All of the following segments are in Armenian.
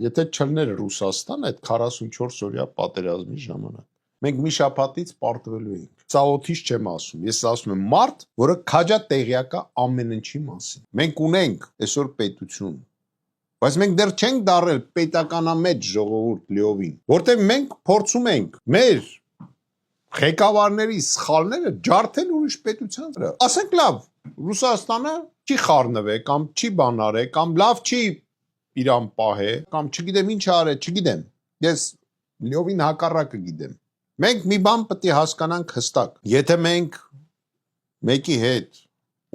Եթե չլներ Ռուսաստան այդ 44 օրյա պատերազմի ժամանակ, մենք մի շաբաթից պարտվելու էինք։ Սա օթից չեմ ասում, ես ասում եմ մարդ, որը քաջա տեղյակա ամեն ինչի մասին։ Մենք ունենք այսօր պետություն, բայց մենք դեռ չենք դառել պետականամետ ժողովուրդ լիովին, որտեղ մենք փորձում ենք մեր ղեկավարների սխալները ջարդել ուրիշ պետության վրա։ Ասենք լավ, Ռուսաստանը չի խառնվե կամ չի բանարե կամ լավ չի իրան պահե կամ չգիտեմ ինչ արե, չգիտեմ։ Ես լիովին հակառակը գիտեմ։ Մենք մի բան պետք է հասկանանք հստակ։ Եթե մենք մեկի հետ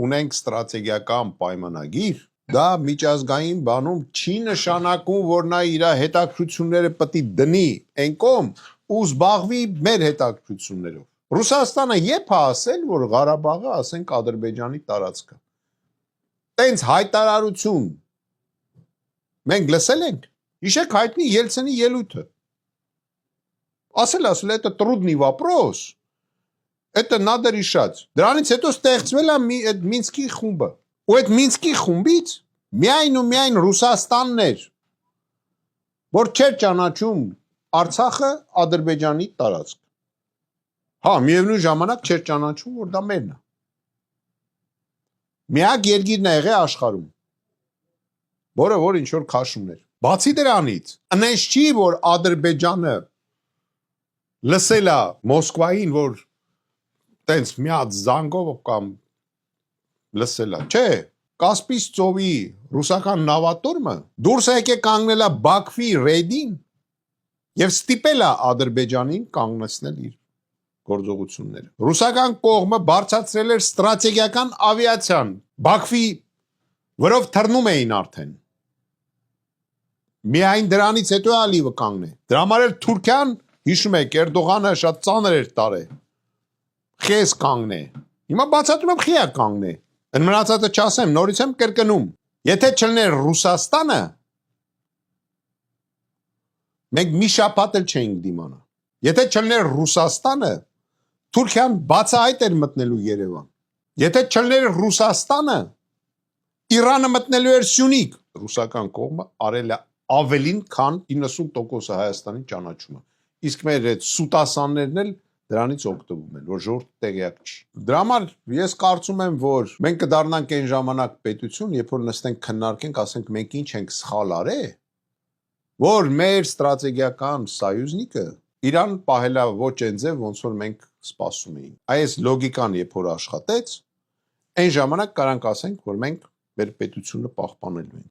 ունենք ստրատեգիական պայմանագիր, դա միջազգային բանում չի նշանակում, որ նա իր հետաքրքրությունները պետք է դնի այն կողմ ու զբաղվի մեր հետաքրքրություններով։ Ռուսաստանը երբ է ասել, որ Ղարաբաղը, ասենք, Ադրբեջանի տարածքը։ Տենց հայտարարություն մենք լսել ենք։ Հիշեք հայտնի Ելցինի ելույթը։ Ասել, это трудный вопрос, это надо решать։ Դրանից հետո ստեղծվել է այդ Մինսկի խումբը։ Ու այդ Մինսկի խումբից միայն ու միայն Ռուսաստանն էր, որ չէր ճանաչում Արցախը Ադրբեջանի տարածք։ Հա, միևնույն ժամանակ չէր ճանաչում, որ դա մերն է։ Միակ երկիրն է եղել աշխարհում, որը որ ինչ որ քաշում էր։ Բացի դրանից, այնպես չի, որ Ադրբեջանը լսել է Մոսկվային, որ տենց մի հատ զանգով կամ լսել է, չէ, Կասպից ծովի ռուսական նավատորմը դուրս եկե կանգնել է Բաքվի ռեյդին եւ ստիպել է Ադրբեջանին կանգնեցնել իր գործողությունները։ Ռուսական կողմը բարձրացրել էր ստրատեգիական ավիացիան, Բաքվի վրով թռնում էին արդեն։ Միայն դրանից հետո ալիվը կանգնե։ Դրա համար էլ Թուրքիան, հիշում եք, Էրդողանը շատ ծանր էր տարել։ Խես կանգնե։ Հիմա բացատրում եմ խիա կանգնե։ Այն մնացածը չասեմ, նորից եմ կրկնում։ Եթե չլներ Ռուսաստանը, մենք մի շաբաթ էլ չէինք դիմանա։ Եթե չլներ Ռուսաստանը, Թուրքիան բացահայտ էր մտնելու Երևան։ Եթե չլներ Ռուսաստանը, Իրանը մտնելու էր Սյունիք։ Ռուսական կողմը արել է ավելին, քան 90% Հայաստանի ճանաչումը։ Իսկ մեր այդ սուտասաններն էլ դրանից օգտվում են, որ ժողովուրդը տեղյակ չի։ Դրա համար ես կարծում եմ, որ մենք կդառնանք այն ժամանակ պետություն, երբ որ նստենք քննարկենք, ասենք մենք ինչ ենք սխալ արել, որ մեր ստրատեգիական սահյուզնիկը իրան պահելա ոչ այն ձև, ոնց որ մենք սպասում էինք։ Այս լոգիկան երբ որ աշխատեց, այն ժամանակ կարանք ասենք, որ մենք մեր պետությունը պահպանելու ենք։